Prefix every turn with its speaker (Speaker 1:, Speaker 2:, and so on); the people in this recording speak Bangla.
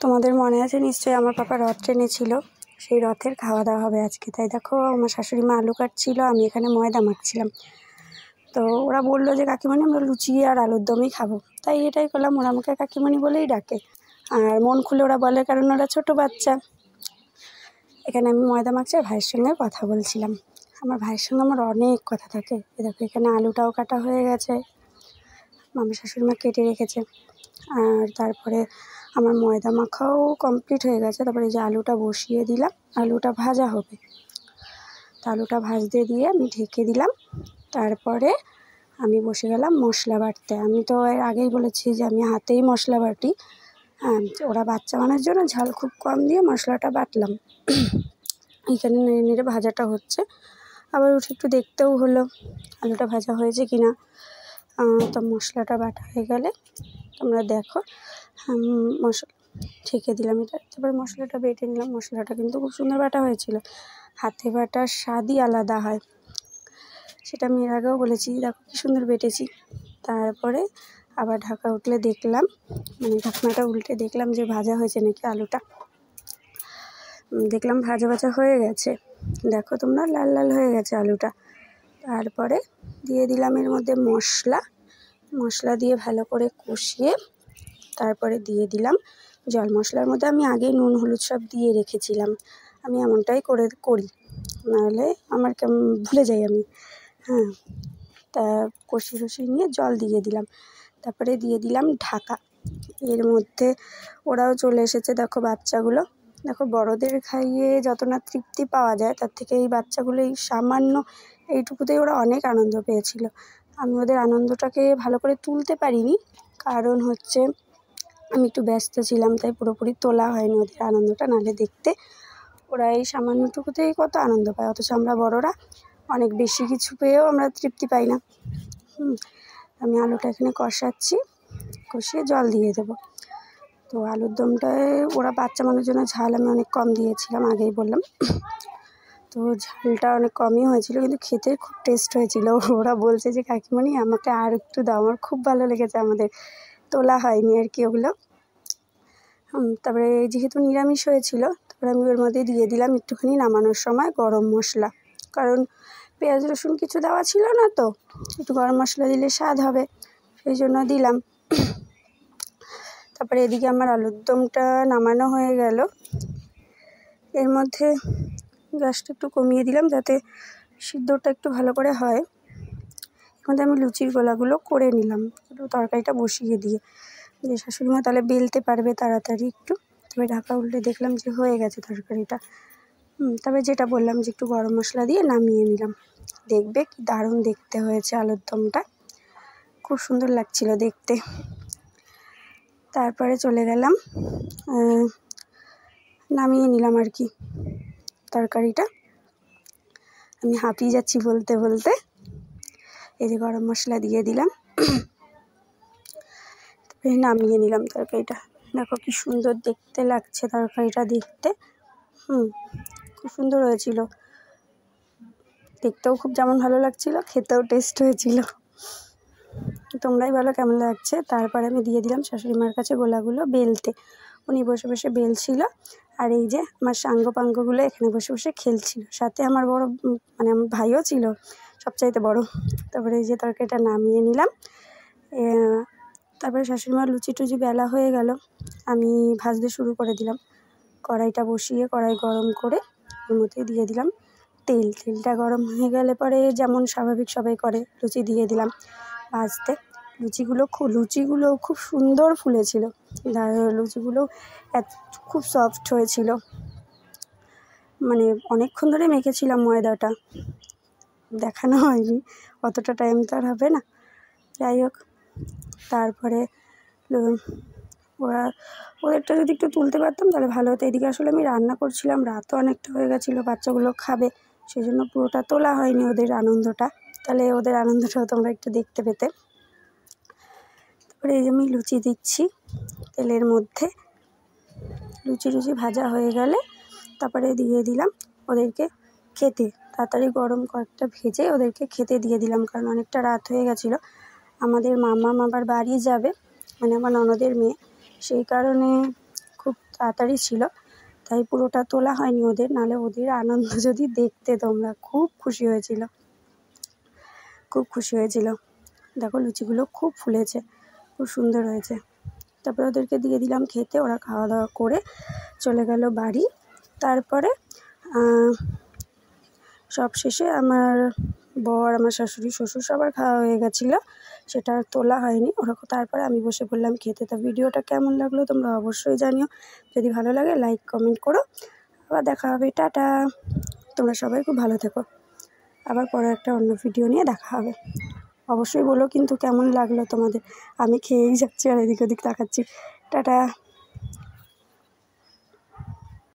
Speaker 1: তোমাদের মনে আছে নিশ্চয়ই আমার পাপা রথ টেনেছিল, সেই রথের খাওয়া দাওয়া হবে আজকে। তাই দেখো আমার শাশুড়ি মা আলু কাটছিল, আমি এখানে ময়দা মাখছিলাম। তো ওরা বললো যে কাকিমণি আমরা লুচি আর আলুর দমই খাবো, তাই এটাই করলাম। ওরা আমাকে কাকিমণি বলেই ডাকে, আর মন খুলে ওরা বলে, কারণ ওরা ছোটো বাচ্চা। এখানে আমি ময়দা মাখছি আর ভাইয়ের সঙ্গে কথা বলছিলাম। আমার ভাইয়ের সঙ্গে আমার অনেক কথা থাকে। দেখো এখানে আলুটাও কাটা হয়ে গেছে, আমার শাশুড়ি মা কেটে রেখেছে। আর তারপরে আমার ময়দা মাখাও কমপ্লিট হয়ে গেছে। তারপরে এই যে আলুটা বসিয়ে দিলাম, আলুটা ভাজা হবে। তো আলুটা ভাজতে দিয়ে আমি ঢেকে দিলাম। তারপরে আমি বসে গেলাম মশলা বাটতে। আমি তো এর আগেই বলেছি যে আমি হাতেই মশলা বাটি। ওরা বাচ্চা মানার জন্য ঝাল খুব কম দিয়ে মশলাটা বাটলাম। এখানে নেড়ে নেড়ে ভাজাটা হচ্ছে, আবার উঠে একটু দেখতেও হলো আলুটা ভাজা হয়েছে কিনা। তো মশলাটা বাটা হয়ে গেলে তোমরা দেখো, মশলা ঢেকে দিলাম এটা। তারপরে মশলাটা বেটে নিলাম। মশলাটা কিন্তু খুব সুন্দর বাটা হয়েছিল, হাতে বাটার স্বাদই আলাদা হয়, সেটা আমি এর আগেও বলেছি। দেখো কি সুন্দর বেটেছি। তারপরে আবার ঢাকা উঠলে দেখলাম, ঢাকনাটা উল্টে দেখলাম যে ভাজা হয়েছে নাকি আলুটা। দেখলাম ভাজা ভাজা হয়ে গেছে, দেখো তোমরা লাল লাল হয়ে গেছে আলুটা। তারপরে দিয়ে দিলাম এর মধ্যে মশলা দিয়ে ভালো করে কষিয়ে তারপরে দিয়ে দিলাম জল। মশলার মধ্যে আমি আগে নুন হলুদ সব দিয়ে রেখেছিলাম, আমি এমনটাই করি, নাহলে আমার ভুলে যাই আমি। তা কষিয়ে নিয়ে জল দিয়ে দিলাম। তারপরে দিয়ে দিলাম ঢাকা। এর মধ্যে ওরাও চলে এসেছে, দেখো বাচ্চাগুলো। দেখো বড়দের খাইয়ে যত না তৃপ্তি পাওয়া যায়, তার থেকে এই বাচ্চাগুলো এই সামান্য এইটুকুতেই ওরা অনেক আনন্দ পেয়েছিল। আমি ওদের আনন্দটাকে ভালো করে তুলতে পারিনি, কারণ হচ্ছে আমি একটু ব্যস্ত ছিলাম, তাই পুরোপুরি তোলা হয়নি ওদের আনন্দটা। নাহলে দেখতে ওরা এই সামান্যটুকুতেই কত আনন্দ পায়, অথচ আমরা বড়রা অনেক বেশি কিছু পেয়েও আমরা তৃপ্তি পাই না। আমি আলুটা এখানে কষাচ্ছি, কষিয়ে জল দিয়ে দেবো। তো আলুর দমটায় ওরা বাচ্চা মানুষের জন্য ঝাল আমি অনেক কম দিয়েছিলাম, আগেই বললাম। তো ঝালটা অনেক কমই হয়েছিল, কিন্তু খেতে খুব টেস্ট হয়েছিল। ওরা বলছে যে কাকিমণি আমাকে আর একটু দাও, আমার খুব ভালো লেগেছে। আমাদের তোলা হয়নি আর কি ওগুলো। তারপরে যেহেতু নিরামিষ হয়েছিল, তারপরে আমি ওর মধ্যে দিয়ে দিলাম একটুখানি নামানোর সময় গরম মশলা, কারণ পেঁয়াজ রসুন কিছু দেওয়া ছিল না, তো একটু গরম মশলা দিলে স্বাদ হবে, সেই জন্য দিলাম। তারপরে এদিকে আমার আলুর দমটা নামানো হয়ে গেল। এর মধ্যে গ্যাসটা একটু কমিয়ে দিলাম যাতে সিদ্ধটা একটু ভালো করে হয়। এর মধ্যে আমি লুচির গোলাগুলো করে নিলাম একটু তরকারিটা বসিয়ে দিয়ে, যে শাশুড়ি মা তাহলে বেলতে পারবে তাড়াতাড়ি একটু। তবে ঢাকা উল্টে দেখলাম যে হয়ে গেছে তরকারিটা। তবে যেটা বললাম যে একটু গরম মশলা দিয়ে নামিয়ে নিলাম। দেখবে কি দারুণ দেখতে হয়েছে আলুর দমটা, খুব সুন্দর লাগছিল দেখতে। তারপরে চলে গেলাম, নামিয়ে নিলাম আর কি তরকারিটা। আমি হাঁপিয়ে যাচ্ছি বলতে বলতে। এই যে গরম মশলা দিয়ে দিলাম, তারপরে নামিয়ে নিলাম তরকারিটা। দেখো কি সুন্দর দেখতে লাগছে তরকারিটা দেখতে। খুব সুন্দর হয়েছিল দেখতেও, খুব যেমন ভালো লাগছিল খেতেও টেস্ট হয়েছিল। তোমরাই বলো কেমন লাগছে। তারপরে আমি দিয়ে দিলাম শাশুড়ি মার কাছে গোলাগুলো বেলতে। উনি বসে বসে বেলছিল, আর এই যে আমার সাঙ্গপাঙ্গগুলো এখানে বসে বসে খেলছিল। সাথে আমার বড় আমার ভাইও ছিল, সবচাইতে বড়। তারপরে এই যে তরকারিটা নামিয়ে নিলাম। তারপরে শাশুড়ি মার লুচি টুচি বেলা হয়ে গেল, আমি ভাজতে শুরু করে দিলাম। কড়াইটা বসিয়ে কড়াই গরম করে ওর মধ্যে দিয়ে দিলাম তেলটা গরম হয়ে গেলে পরে যেমন স্বাভাবিক সবাই করে লুচি দিয়ে দিলাম ভাজতে। লুচিগুলো খুব সুন্দর ফুলেছিল, লুচিগুলো খুব সফট হয়েছিল। অনেকক্ষণ ধরে মেখেছিলাম ময়দাটা, দেখানো হয়নি, অতটা টাইম তো আর হবে না। যাই হোক, তারপরে ওদেরটা যদি একটু তুলতে পারতাম তাহলে ভালো হতো। এদিকে আসলে আমি রান্না করছিলাম, রাতও অনেকটা হয়ে গেছিলো, বাচ্চাগুলো খাবে, সেই জন্য পুরোটা তোলা হয়নি ওদের আনন্দটা, তাহলে ওদের আনন্দটাও তোমরা একটু দেখতে পেতে। তারপরে এই যে আমি লুচি দিচ্ছি তেলের মধ্যে। লুচি ভাজা হয়ে গেলে তারপরে দিয়ে দিলাম ওদেরকে খেতে। তাড়াতাড়ি গরম কয়েকটা ভেজে ওদেরকে খেতে দিয়ে দিলাম, কারণ অনেকটা রাত হয়ে গেছিলো। আমাদের মামা আবার বাড়ি যাবে, আমার ননদের মেয়ে, সেই কারণে খুব তাড়াতাড়ি ছিল, তাই পুরোটা তোলা হয়নি ওদের, নাহলে ওদের আনন্দ যদি দেখতে তোমরা, খুব খুশি হয়েছিল, খুব খুশি হয়েছিল। দেখো লুচিগুলো খুব ফুলেছে, খুব সুন্দর হয়েছে। তারপরে ওদেরকে দিয়ে দিলাম খেতে, ওরা খাওয়া দাওয়া করে চলে গেল বাড়ি। তারপরে সব শেষে আমার বর, আমার শাশুড়ি, শ্বশুর সবার খাওয়া হয়ে গেছিলো, সেটা আর তোলা হয়নি ওরকম। তারপরে আমি বসে পড়লাম খেতে। তো ভিডিওটা কেমন লাগলো তোমরা অবশ্যই জানিও, যদি ভালো লাগে লাইক কমেন্ট করো। আবার দেখা হবে, টাটা। তোমরা সবাই খুব ভালো থেকো, আবার পরে একটা অন্য ভিডিও নিয়ে দেখা হবে। অবশ্যই বলো কিন্তু কেমন লাগলো তোমাদের। আমি খেয়েই যাচ্ছি আর এদিক ওদিক তাকাচ্ছি। টাটা।